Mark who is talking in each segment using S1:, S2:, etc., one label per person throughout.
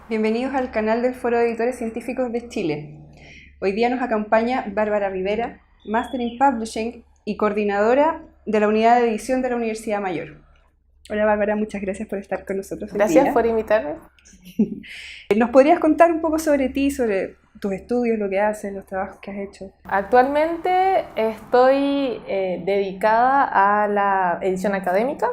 S1: Bienvenidos al canal del Foro de Editores Científicos de Chile. Hoy día nos acompaña Bárbara Rivera, Máster in Publishing y coordinadora de la Unidad de Edición de la Universidad Mayor. Hola Bárbara, muchas gracias por estar con nosotros hoy
S2: Gracias
S1: día.
S2: por invitarme.
S1: ¿Nos podrías contar un poco sobre ti, sobre tus estudios, lo que haces, los trabajos que has hecho?
S2: Actualmente estoy dedicada a la edición académica.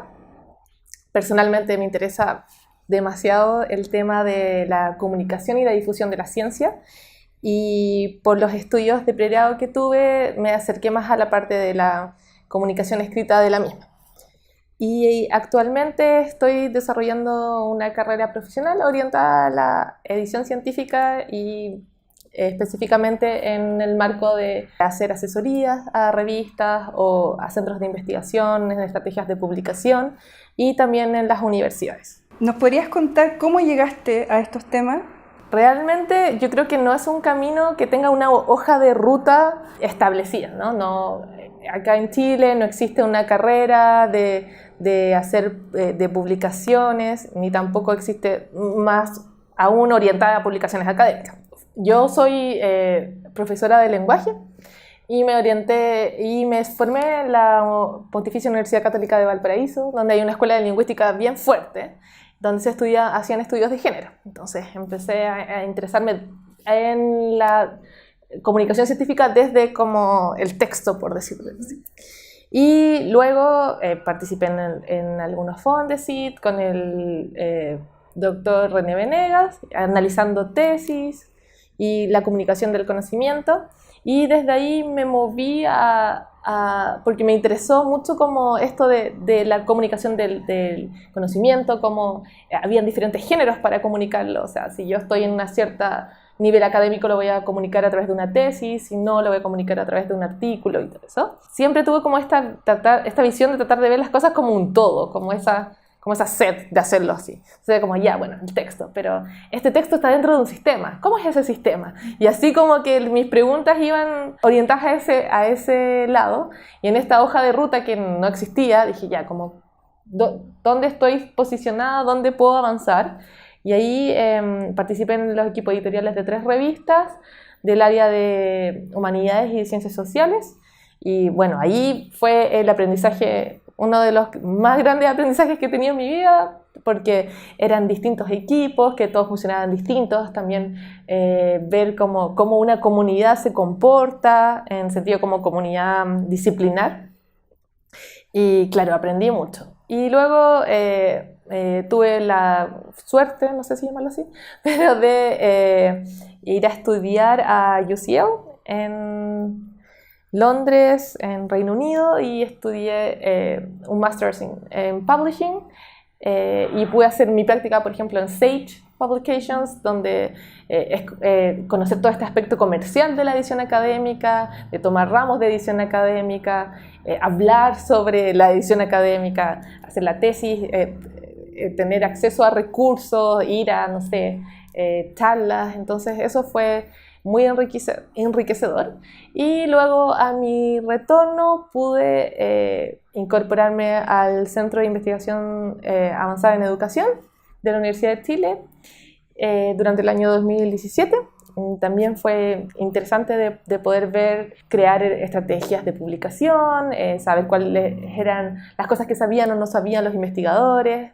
S2: Personalmente me interesa demasiado el tema de la comunicación y la difusión de la ciencia, y por los estudios de pregrado que tuve me acerqué más a la parte de la comunicación escrita de la misma. Y actualmente estoy desarrollando una carrera profesional orientada a la edición científica y específicamente en el marco de hacer asesorías a revistas o a centros de investigación, en estrategias de publicación y también en las universidades.
S1: ¿Nos podrías contar cómo llegaste a estos temas?
S2: Realmente yo creo que no es un camino que tenga una hoja de ruta establecida, ¿no? Acá en Chile no existe una carrera de hacer de publicaciones, ni tampoco existe más aún orientada a publicaciones académicas. Yo soy profesora de lenguaje y me orienté y me formé en la Pontificia Universidad Católica de Valparaíso, donde hay una escuela de lingüística bien fuerte, donde hacían estudios de género. Entonces empecé a interesarme en la comunicación científica desde como el texto, por decirlo así. Y luego participé en algunos Fondesit con el doctor René Venegas, analizando tesis y la comunicación del conocimiento. Y desde ahí me moví porque me interesó mucho como esto de la comunicación del conocimiento, como habían diferentes géneros para comunicarlo. O sea, si yo estoy en una cierta nivel académico lo voy a comunicar a través de una tesis, si no lo voy a comunicar a través de un artículo y todo eso. Siempre tuve como esta visión de tratar de ver las cosas como un todo, como esa sed de hacerlo así. O sea, como ya, bueno, el texto, pero este texto está dentro de un sistema. ¿Cómo es ese sistema? Y así como que mis preguntas iban orientadas a ese lado, y en esta hoja de ruta que no existía, dije ya, como, ¿dónde estoy posicionada? ¿Dónde puedo avanzar? Y ahí participé en los equipos editoriales de 3 revistas del área de humanidades y de ciencias sociales. Y bueno, ahí fue el aprendizaje, uno de los más grandes aprendizajes que he tenido en mi vida, porque eran distintos equipos, que todos funcionaban distintos, también ver cómo una comunidad se comporta, en sentido como comunidad disciplinar. Y claro, aprendí mucho. Y luego tuve la suerte, no sé si llamarlo así, pero de ir a estudiar a UCL en Londres, en Reino Unido, y estudié un Master's en Publishing, y pude hacer mi práctica, por ejemplo, en Sage Publications, donde conocer todo este aspecto comercial de la edición académica, de tomar ramos de edición académica, hablar sobre la edición académica, hacer la tesis, tener acceso a recursos, ir a, no sé, charlas. Entonces eso fue muy enriquecedor. Y luego a mi retorno pude incorporarme al Centro de Investigación Avanzada en Educación de la Universidad de Chile durante el año 2017. También fue interesante de poder crear estrategias de publicación, saber cuáles eran las cosas que sabían o no sabían los investigadores,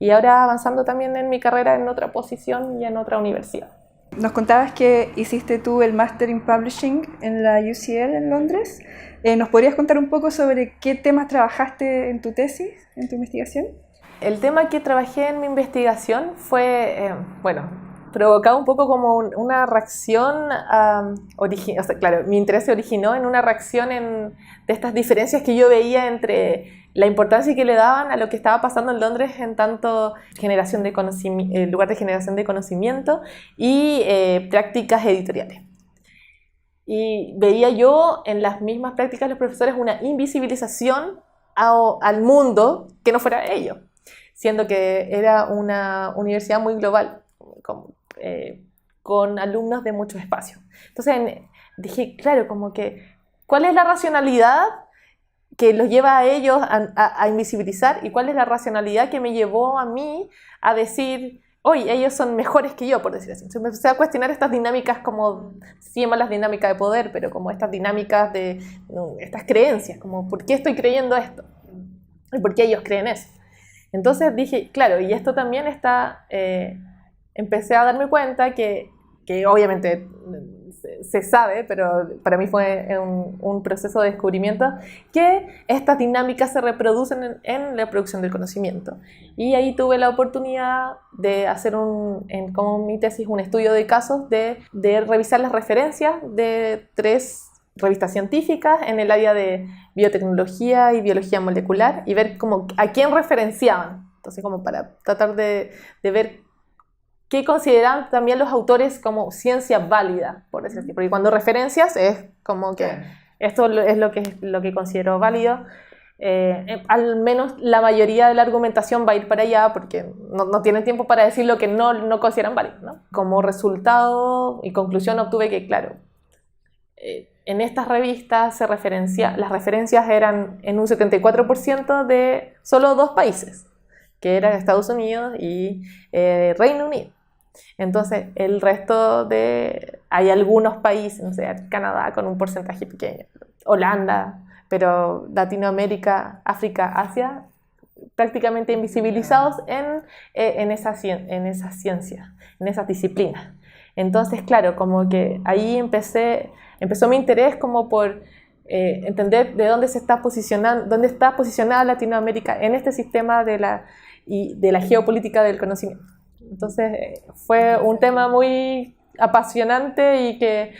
S2: y ahora avanzando también en mi carrera en otra posición y en otra universidad.
S1: Nos contabas que hiciste tú el Master in Publishing en la UCL en Londres. ¿Nos podrías contar un poco sobre qué temas trabajaste en tu tesis, en tu investigación?
S2: El tema que trabajé en mi investigación fue, provocado un poco como una reacción, o sea, claro, mi interés se originó en una reacción de estas diferencias que yo veía entre la importancia que le daban a lo que estaba pasando en Londres en tanto generación de lugar de generación de conocimiento y prácticas editoriales. Y veía yo en las mismas prácticas de los profesores una invisibilización al mundo que no fuera ello, siendo que era una universidad muy global, con alumnos de muchos espacios. Entonces dije, claro, como que, ¿cuál es la racionalidad que los lleva a ellos a invisibilizar, y cuál es la racionalidad que me llevó a mí a decir, hoy ellos son mejores que yo, por decir así. Entonces me empecé a cuestionar estas dinámicas como, se llaman las dinámicas de poder, pero como estas dinámicas de estas creencias, como ¿por qué estoy creyendo esto? ¿Y por qué ellos creen eso? Entonces dije, claro, y esto también está, empecé a darme cuenta que obviamente se sabe, pero para mí fue un proceso de descubrimiento, que estas dinámicas se reproducen en la producción del conocimiento. Y ahí tuve la oportunidad de hacer como mi tesis, un estudio de casos, de revisar las referencias de 3 revistas científicas en el área de biotecnología y biología molecular y ver como a quién referenciaban. Entonces, como para tratar de ver qué consideraban también los autores como ciencia válida, por decir así. Porque cuando referencias es como que esto es lo que considero válido. Al menos la mayoría de la argumentación va a ir para allá porque no tienen tiempo para decir lo que no consideran válido, ¿no? Como resultado y conclusión obtuve que, claro, en estas revistas las referencias eran en un 74% de solo 2 países, que eran Estados Unidos y Reino Unido. Entonces, el resto hay algunos países, no sé, Canadá con un porcentaje pequeño, Holanda, pero Latinoamérica, África, Asia, prácticamente invisibilizados en esas ciencias, en esas disciplinas. Entonces, claro, como que ahí empezó mi interés como por entender de dónde está posicionada Latinoamérica en este sistema de la geopolítica del conocimiento. Entonces fue un tema muy apasionante y que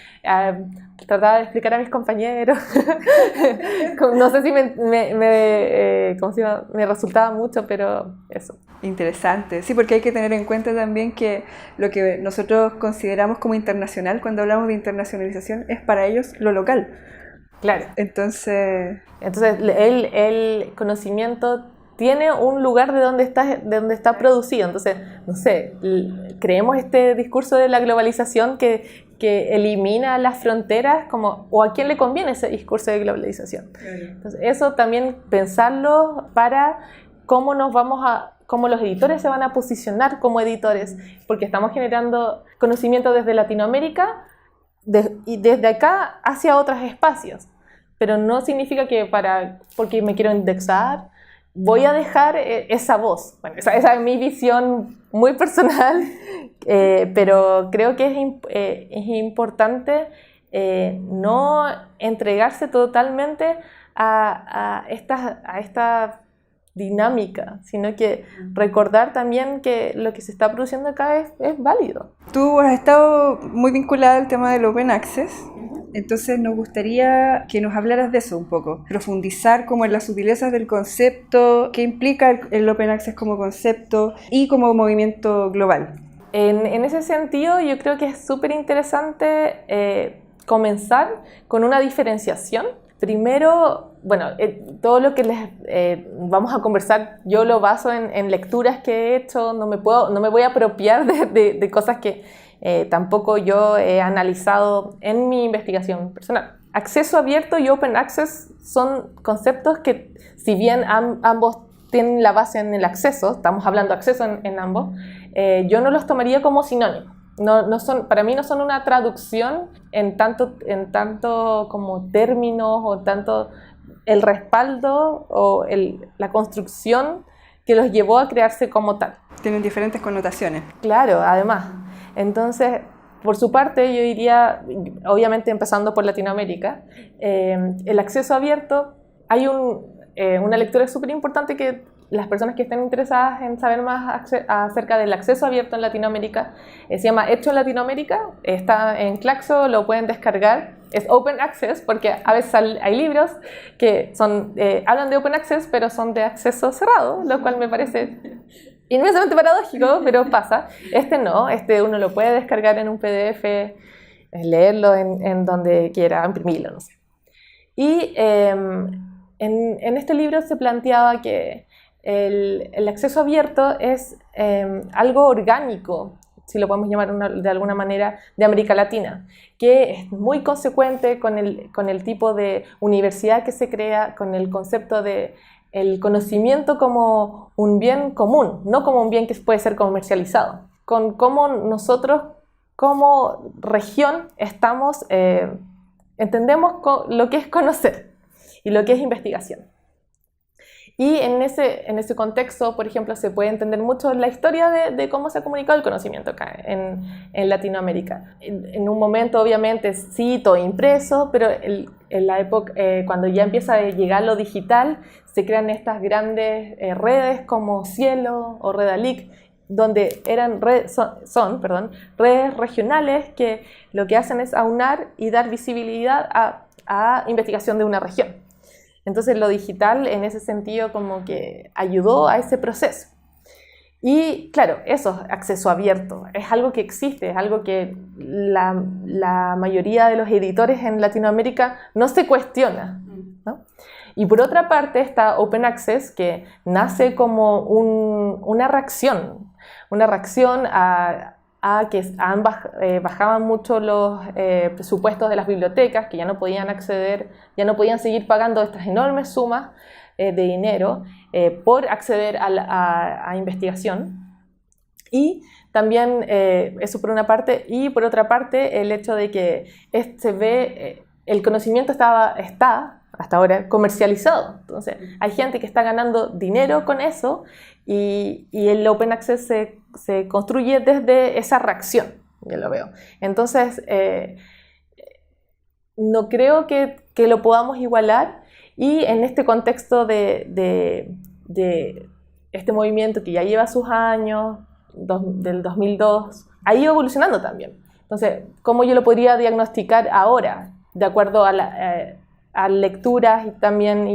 S2: trataba de explicar a mis compañeros. No sé si me resultaba mucho, pero eso.
S1: Interesante, sí, porque hay que tener en cuenta también que lo que nosotros consideramos como internacional, cuando hablamos de internacionalización, es para ellos lo local.
S2: Claro.
S1: Entonces
S2: el conocimiento tiene un lugar de donde está producido. Entonces, no sé, creemos este discurso de la globalización que elimina las fronteras, o a quién le conviene ese discurso de globalización. Entonces, eso también pensarlo para cómo los editores se van a posicionar como editores, porque estamos generando conocimiento desde Latinoamérica y desde acá hacia otros espacios, pero no significa que porque me quiero indexar voy a dejar esa voz. Bueno, esa es mi visión muy personal, pero creo que es importante no entregarse totalmente a esta dinámica, sino que recordar también que lo que se está produciendo acá es válido.
S1: Tú has estado muy vinculada al tema del Open Access, entonces nos gustaría que nos hablaras de eso un poco, profundizar como en las sutilezas del concepto, qué implica el Open Access como concepto y como movimiento global.
S2: En ese sentido, yo creo que es súper interesante comenzar con una diferenciación. Primero, bueno, todo lo que les vamos a conversar, yo lo baso en lecturas que he hecho, no me voy a apropiar de cosas que tampoco yo he analizado en mi investigación personal. Acceso abierto y Open Access son conceptos que, si bien ambos tienen la base en el acceso, estamos hablando de acceso en ambos, yo no los tomaría como sinónimos. Para mí no son una traducción en tanto como términos o tanto el respaldo o la construcción que los llevó a crearse como tal.
S1: Tienen diferentes connotaciones.
S2: Claro, además. Entonces, por su parte, yo diría, obviamente empezando por Latinoamérica, el acceso abierto, hay una lectura súper importante que las personas que estén interesadas en saber más acerca del acceso abierto en Latinoamérica, se llama Hecho en Latinoamérica, está en Claxo, lo pueden descargar, es Open Access, porque a veces hay libros que hablan de Open Access, pero son de acceso cerrado, lo cual me parece inmensamente paradójico, pero pasa. No, uno lo puede descargar en un PDF, leerlo en donde quiera, imprimirlo, no sé. Y en este libro se planteaba que el acceso abierto es algo orgánico, si lo podemos llamar de alguna manera, de América Latina, que es muy consecuente con el tipo de universidad que se crea, con el concepto de el conocimiento como un bien común, no como un bien que puede ser comercializado. con cómo nosotros como región entendemos lo que es conocer y lo que es investigación. Y en ese contexto, por ejemplo, se puede entender mucho la historia de cómo se ha comunicado el conocimiento acá en Latinoamérica. En un momento, obviamente, sí, todo impreso, pero en la época, cuando ya empieza a llegar lo digital, se crean estas grandes redes como Cielo o Redalic, donde son redes regionales que lo que hacen es aunar y dar visibilidad a investigación de una región. Entonces lo digital en ese sentido como que ayudó a ese proceso. Y claro, eso, acceso abierto, es algo que existe, es algo que la mayoría de los editores en Latinoamérica no se cuestiona, ¿no? Y por otra parte está Open Access, que nace como una reacción a que bajaban mucho los presupuestos de las bibliotecas, que ya no podían acceder, ya no podían seguir pagando estas enormes sumas de dinero por acceder a investigación. Y también eso por una parte, y por otra parte el hecho de que el conocimiento está hasta ahora comercializado. Entonces hay gente que está ganando dinero con eso y el Open Access se construye desde esa reacción, yo lo veo. Entonces no creo que lo podamos igualar, y en este contexto de este movimiento que ya lleva sus años, del 2002, ha ido evolucionando también. Entonces, ¿cómo yo lo podría diagnosticar ahora? De acuerdo a lecturas y también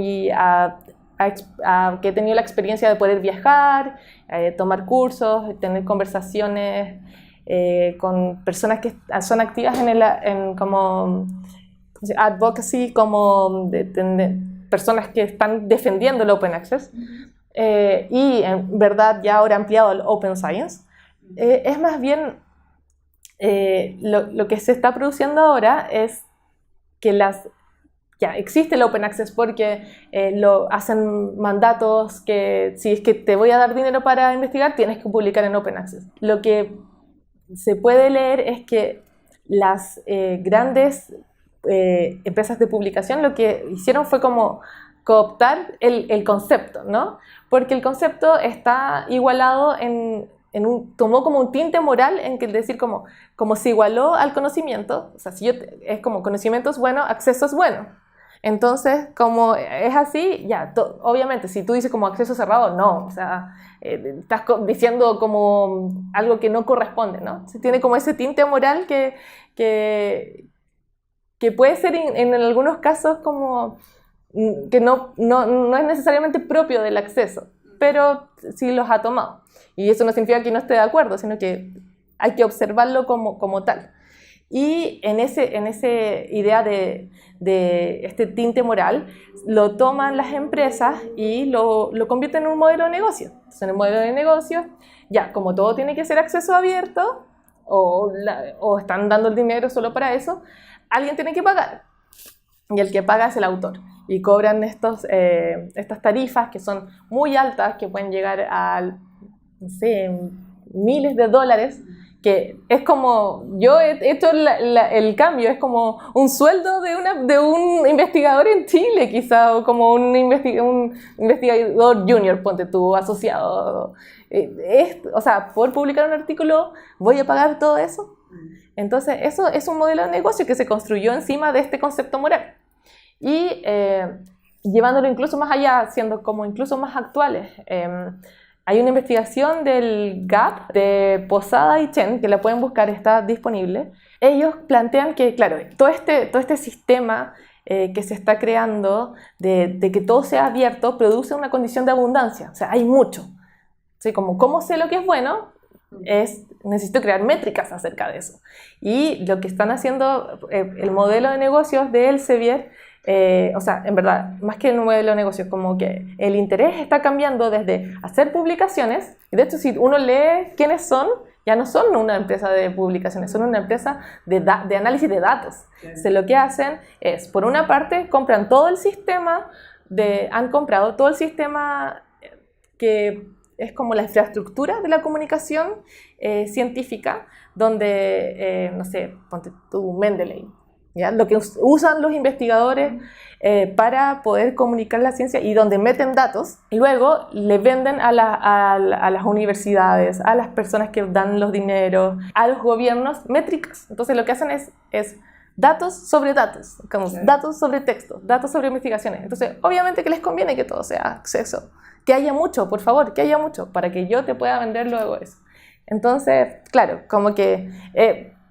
S2: que he tenido la experiencia de poder viajar, tomar cursos, tener conversaciones con personas que son activas como advocacy, como personas que están defendiendo el Open Access, y en verdad ya ahora ampliado al Open Science. Es más bien lo que se está produciendo ahora es que ya existe el Open Access porque lo hacen mandatos que si es que te voy a dar dinero para investigar, tienes que publicar en Open Access. Lo que se puede leer es que las grandes empresas de publicación lo que hicieron fue como cooptar el concepto, ¿no? Porque el concepto está igualado tomó como un tinte moral en que decir como se igualó al conocimiento, o sea, es como conocimiento es bueno, acceso es bueno. Entonces, como es así, ya, obviamente, si tú dices como acceso cerrado, no, o sea, estás diciendo como algo que no corresponde, ¿no? Se tiene como ese tinte moral que puede ser en algunos casos como que no es necesariamente propio del acceso, pero sí los ha tomado. Y eso no significa que no esté de acuerdo, sino que hay que observarlo como tal. Y en esa idea de este tinte moral, lo toman las empresas y lo convierten en un modelo de negocio. Entonces, en el modelo de negocio, ya, como todo tiene que ser acceso abierto, o están dando el dinero solo para eso, alguien tiene que pagar. Y el que paga es el autor. Y cobran estas tarifas que son muy altas, que pueden llegar a, no sé, miles de dólares, que es como, yo he hecho el cambio, es como un sueldo de un investigador en Chile, quizá, o como un investigador junior, ponte tú, asociado. O sea, por publicar un artículo, ¿voy a pagar todo eso? Entonces, eso es un modelo de negocio que se construyó encima de este concepto moral. Y llevándolo incluso más allá, siendo como incluso más actuales. Hay una investigación del GAP de Posada y Chen, que la pueden buscar, está disponible. Ellos plantean que, claro, todo este sistema que se está creando de que todo sea abierto produce una condición de abundancia. O sea, hay mucho. ¿Sí? ¿Cómo sé lo que es bueno? Necesito crear métricas acerca de eso. Y lo que están haciendo el modelo de negocios de Elsevier, o sea, en verdad, más que el modelo de negocios, como que el interés está cambiando desde hacer publicaciones, y de hecho si uno lee quiénes son, ya no son una empresa de publicaciones, son una empresa de análisis de datos. Entonces, lo que hacen es, por una parte, compran todo el sistema, han comprado todo el sistema que es como la infraestructura de la comunicación científica, donde, no sé, ponte tú Mendeley, ¿ya? Lo que usan los investigadores para poder comunicar la ciencia y donde meten datos y luego le venden a las universidades, a las personas que dan los dineros, a los gobiernos métricas. Entonces lo que hacen es datos sobre datos, como datos sobre textos, datos sobre investigaciones. Entonces obviamente que les conviene que todo sea acceso, que haya mucho, por favor, que haya mucho, para que yo te pueda vender luego eso. Entonces, claro, como que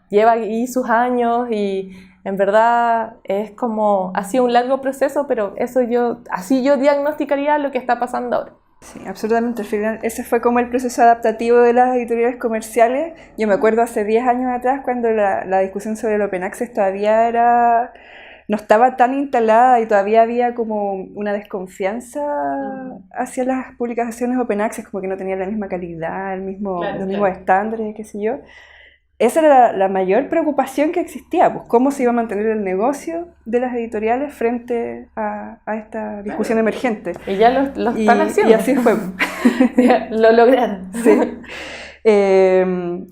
S2: lleva ahí sus años y en verdad es como, ha sido un largo proceso, pero así yo diagnosticaría lo que está pasando ahora.
S1: Sí, absolutamente. Al final ese fue como el proceso adaptativo de las editoriales comerciales. Yo me acuerdo hace 10 años atrás cuando la discusión sobre el Open Access todavía no estaba tan instalada y todavía había como una desconfianza hacia las publicaciones Open Access, como que no tenían la misma calidad, los mismos estándares, qué sé yo. Esa era la mayor preocupación que existía, pues cómo se iba a mantener el negocio de las editoriales frente a esta discusión emergente.
S2: Y ya lo están haciendo.
S1: Y así fue.
S2: Lo lograron.
S1: Sí.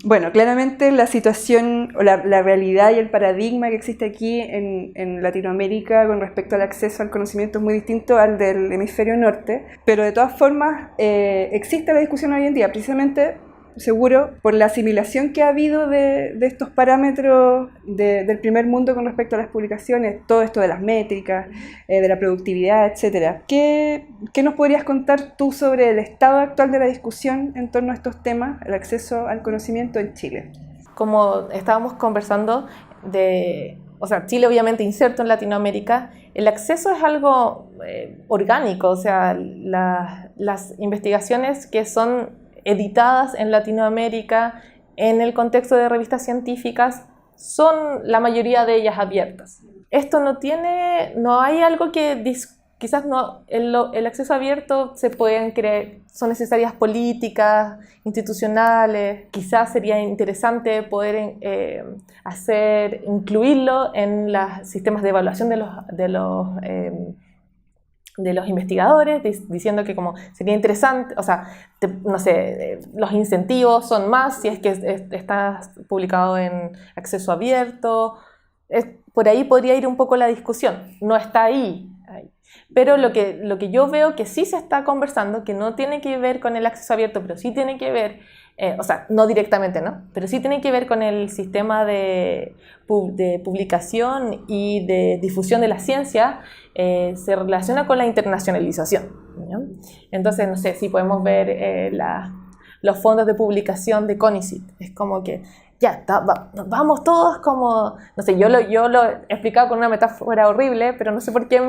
S1: Bueno, claramente la situación o la realidad y el paradigma que existe aquí en Latinoamérica con respecto al acceso al conocimiento es muy distinto al del hemisferio norte, pero de todas formas existe la discusión hoy en día, precisamente seguro por la asimilación que ha habido de estos parámetros del primer mundo con respecto a las publicaciones, todo esto de las métricas, de la productividad, etc. ¿Qué nos podrías contar tú sobre el estado actual de la discusión en torno a estos temas, el acceso al conocimiento en Chile?
S2: Como estábamos conversando o sea, Chile obviamente inserto en Latinoamérica, el acceso es algo orgánico, o sea, las investigaciones que son editadas en Latinoamérica en el contexto de revistas científicas son la mayoría de ellas abiertas. Esto no hay algo que quizás no, el acceso abierto se pueden creer, son necesarias políticas, institucionales, quizás sería interesante poder incluirlo en los sistemas de evaluación de los investigadores, diciendo que como sería interesante, o sea, no sé, los incentivos son más si es que estás publicado en acceso abierto, por ahí podría ir un poco la discusión, no está ahí. Pero lo que yo veo que sí se está conversando, que no tiene que ver con el acceso abierto, pero sí tiene que ver, o sea, no directamente, ¿no? Pero sí tiene que ver con el sistema de publicación y de difusión de la ciencia, se relaciona con la internacionalización, ¿no? Entonces, no sé, si podemos ver los fondos de publicación de CONICYT, es como que ya, vamos todos como, no sé, yo lo he explicado con una metáfora horrible, pero no sé por qué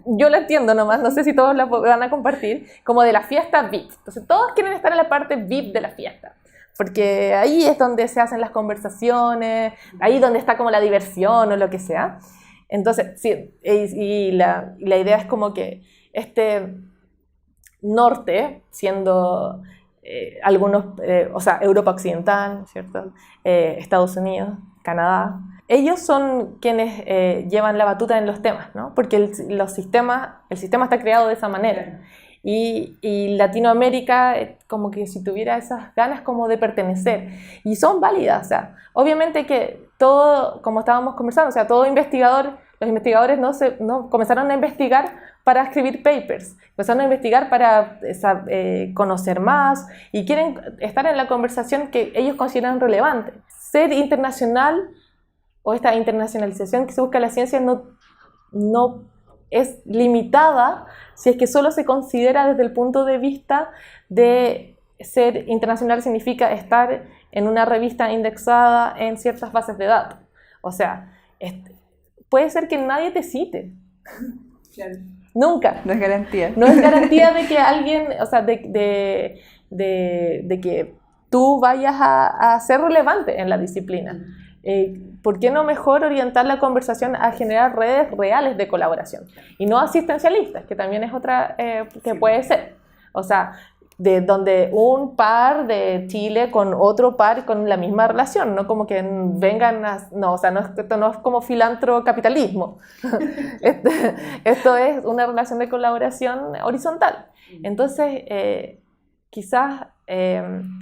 S2: yo lo entiendo nomás, no sé si todos la van a compartir, como de la fiesta VIP. Entonces todos quieren estar en la parte VIP de la fiesta, porque ahí es donde se hacen las conversaciones, ahí donde está como la diversión o lo que sea. Entonces, sí, y la idea es como que este norte, siendo o sea, Europa Occidental, ¿cierto? Estados Unidos, Canadá, ellos son quienes llevan la batuta en los temas, ¿no? Porque el sistema está creado de esa manera. Y Latinoamérica como que si tuviera esas ganas como de pertenecer, y son válidas, o sea, obviamente que todo, como estábamos conversando, o sea, los investigadores no comenzaron a investigar para escribir papers, empezaron a investigar para conocer más y quieren estar en la conversación que ellos consideran relevante. Ser internacional o esta internacionalización que se busca en la ciencia no es limitada si es que solo se considera desde el punto de vista de ser internacional significa estar en una revista indexada en ciertas bases de datos. O sea, puede ser que nadie te cite.
S1: Claro.
S2: Nunca.
S1: No es garantía.
S2: No es garantía de que alguien, o sea, de que tú vayas a ser relevante en la disciplina. ¿Por qué no mejor orientar la conversación a generar redes reales de colaboración? Y no asistencialistas, que también es otra que puede ser. O sea, de donde un par de Chile con otro par con la misma relación, no como que vengan no, o sea, esto no es como filantrocapitalismo. Esto es una relación de colaboración horizontal. Entonces, quizás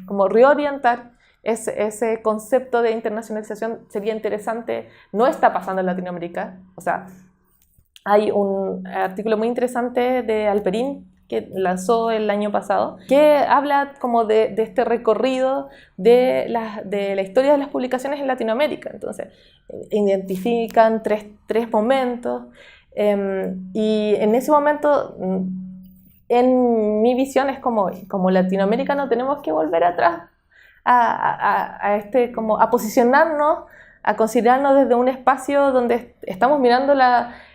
S2: como reorientar ese concepto de internacionalización sería interesante. No está pasando en Latinoamérica. O sea, hay un artículo muy interesante de Alperín que lanzó el año pasado, que habla como de este recorrido de la historia de las publicaciones en Latinoamérica. Entonces, identifican tres momentos, y en ese momento, en mi visión, es como Latinoamérica no tenemos que volver atrás a posicionarnos, a considerarnos desde un espacio donde estamos mirando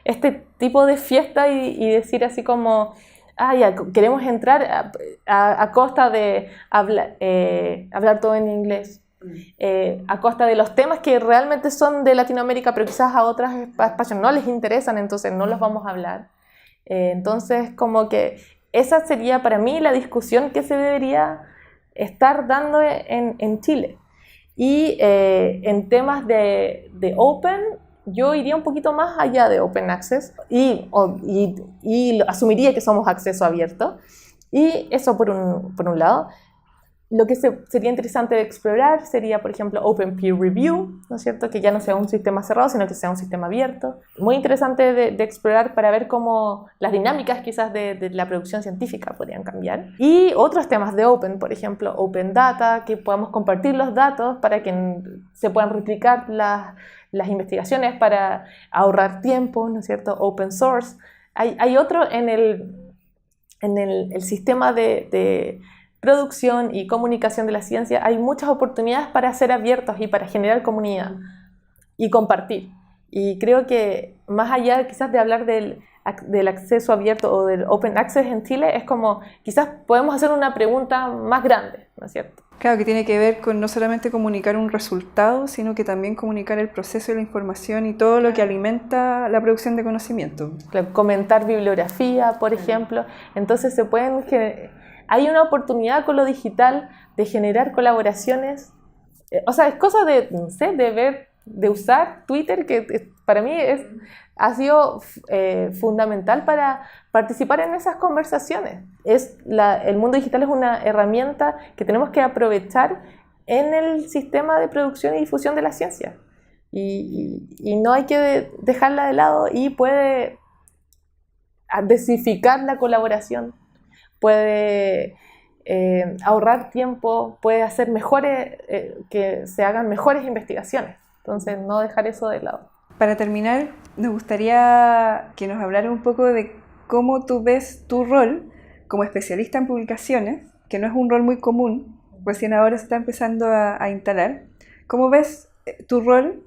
S2: este tipo de fiesta y decir así como, ya, queremos entrar a costa de hablar todo en inglés, a costa de los temas que realmente son de Latinoamérica, pero quizás a otros espacios no les interesan, entonces no los vamos a hablar. Entonces, como que esa sería para mí la discusión que se debería estar dando en Chile. Y en temas de Open, yo iría un poquito más allá de Open Access y asumiría que somos acceso abierto. Y eso por un lado. Lo que sería interesante de explorar sería, por ejemplo, Open Peer Review, ¿no es cierto? Que ya no sea un sistema cerrado, sino que sea un sistema abierto. Muy interesante de explorar para ver cómo las dinámicas quizás de la producción científica podrían cambiar. Y otros temas de Open, por ejemplo, Open Data, que podamos compartir los datos para que se puedan replicar las investigaciones para ahorrar tiempo, ¿no es cierto? Open Source. Hay otro en el sistema de producción y comunicación de la ciencia. Hay muchas oportunidades para ser abiertos y para generar comunidad y compartir. Y creo que más allá quizás de hablar del acceso abierto o del Open Access en Chile, es como quizás podemos hacer una pregunta más grande, ¿no es cierto?
S1: Claro, que tiene que ver con no solamente comunicar un resultado, sino que también comunicar el proceso de la información y todo lo que alimenta la producción de conocimiento.
S2: Comentar bibliografía, por ejemplo. Entonces hay una oportunidad con lo digital de generar colaboraciones. O sea, es cosa de, no sé, de usar Twitter, que para mí ha sido fundamental para participar en esas conversaciones. El mundo digital es una herramienta que tenemos que aprovechar en el sistema de producción y difusión de la ciencia. Y no hay que dejarla de lado, y puede desificar la colaboración, puede ahorrar tiempo, puede hacer que se hagan mejores investigaciones. Entonces, no dejar eso de lado.
S1: Para terminar, nos gustaría que nos hablara un poco de cómo tú ves tu rol como especialista en publicaciones, que no es un rol muy común, recién ahora se está empezando a instalar. ¿Cómo ves tu rol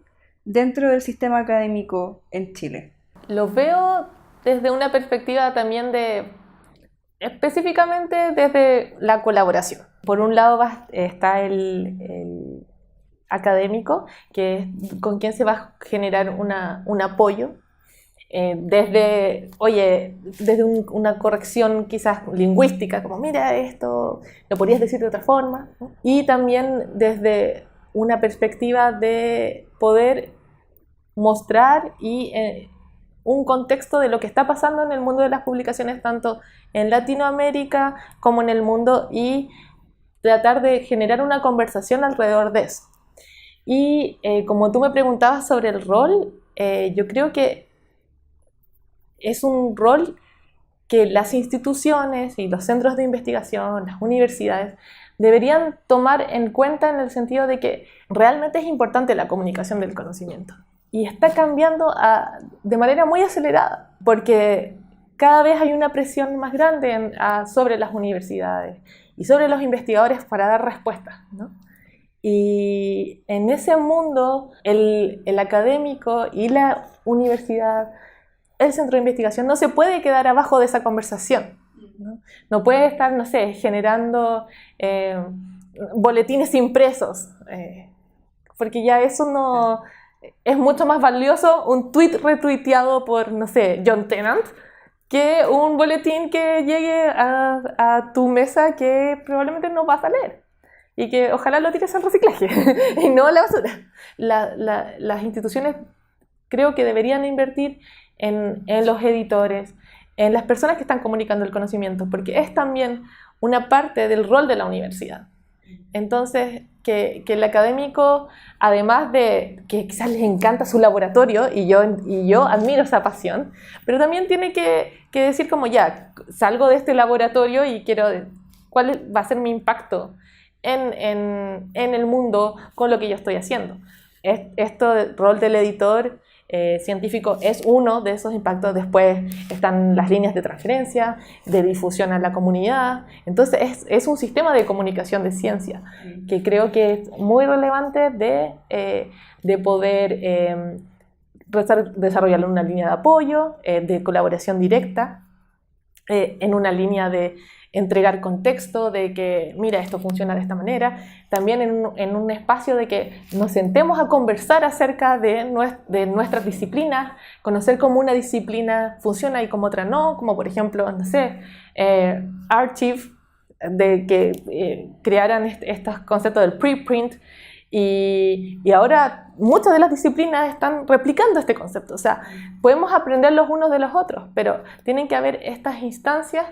S1: dentro del sistema académico en Chile?
S2: Lo veo desde una perspectiva también específicamente desde la colaboración. Por un lado está el académico, que es con quien se va a generar un apoyo, desde una corrección quizás lingüística, como mira, esto lo podrías decir de otra forma, ¿no? Y también desde una perspectiva de poder mostrar un contexto de lo que está pasando en el mundo de las publicaciones, tanto en Latinoamérica como en el mundo, y tratar de generar una conversación alrededor de eso. Y como tú me preguntabas sobre el rol, yo creo que es un rol que las instituciones y los centros de investigación, las universidades, deberían tomar en cuenta, en el sentido de que realmente es importante la comunicación del conocimiento. Y está cambiando de manera muy acelerada, porque cada vez hay una presión más grande sobre las universidades y sobre los investigadores para dar respuestas, ¿no? Y en ese mundo, el académico y la universidad, el centro de investigación, no se puede quedar abajo de esa conversación, ¿no? No puede estar, no sé, generando boletines impresos, porque ya eso no... Es mucho más valioso un tweet retuiteado por, no sé, John Tennant, que un boletín que llegue a tu mesa que probablemente no vas a leer. Y que ojalá lo tires al reciclaje y no a la basura. Las instituciones creo que deberían invertir en los editores, en las personas que están comunicando el conocimiento, porque es también una parte del rol de la universidad. Entonces, que el académico, además de que quizás les encanta su laboratorio, y yo admiro esa pasión, pero también tiene que decir como ya, salgo de este laboratorio y quiero, ¿cuál va a ser mi impacto en el mundo con lo que yo estoy haciendo? Esto del rol del editor científico es uno de esos impactos. Después están las líneas de transferencia, de difusión a la comunidad. Entonces es un sistema de comunicación de ciencia que creo que es muy relevante de poder desarrollar una línea de apoyo, de colaboración directa, en una línea de entregar contexto, de que mira, esto funciona de esta manera, también en un espacio de que nos sentemos a conversar acerca de nuestras disciplinas, conocer cómo una disciplina funciona y cómo otra no, como por ejemplo, no sé, Archive, de que crearan estos conceptos del preprint, y ahora muchas de las disciplinas están replicando este concepto. O sea, podemos aprender los unos de los otros, pero tienen que haber estas instancias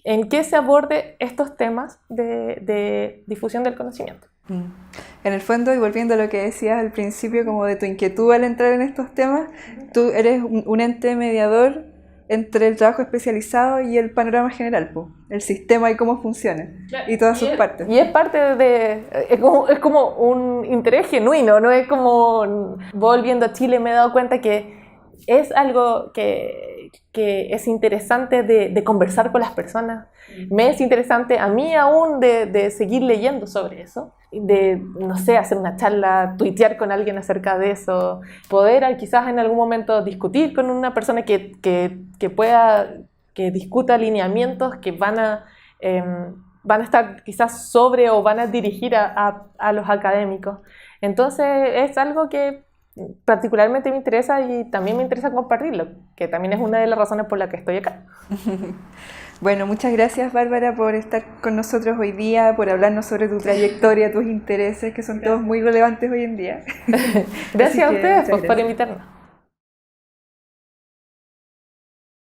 S2: en que se aborde estos temas de difusión del conocimiento.
S1: En el fondo, y volviendo a lo que decías al principio, como de tu inquietud al entrar en estos temas, tú eres un ente mediador entre el trabajo especializado y el panorama general, el sistema y cómo funciona, y todas sus partes.
S2: Y es parte es como un interés genuino, no es como, volviendo a Chile me he dado cuenta que es algo que es interesante de conversar con las personas. Me es interesante a mí aún de seguir leyendo sobre eso, de, no sé, hacer una charla, tuitear con alguien acerca de eso, poder quizás en algún momento discutir con una persona que discuta alineamientos que van a estar quizás sobre o van a dirigir a los académicos. Entonces es algo que particularmente me interesa y también me interesa compartirlo, que también es una de las razones por las que estoy acá.
S1: Bueno, muchas gracias, Bárbara, por estar con nosotros hoy día, por hablarnos sobre tu trayectoria, tus intereses, que son todos muy relevantes hoy en día.
S2: Gracias a ustedes por invitarnos.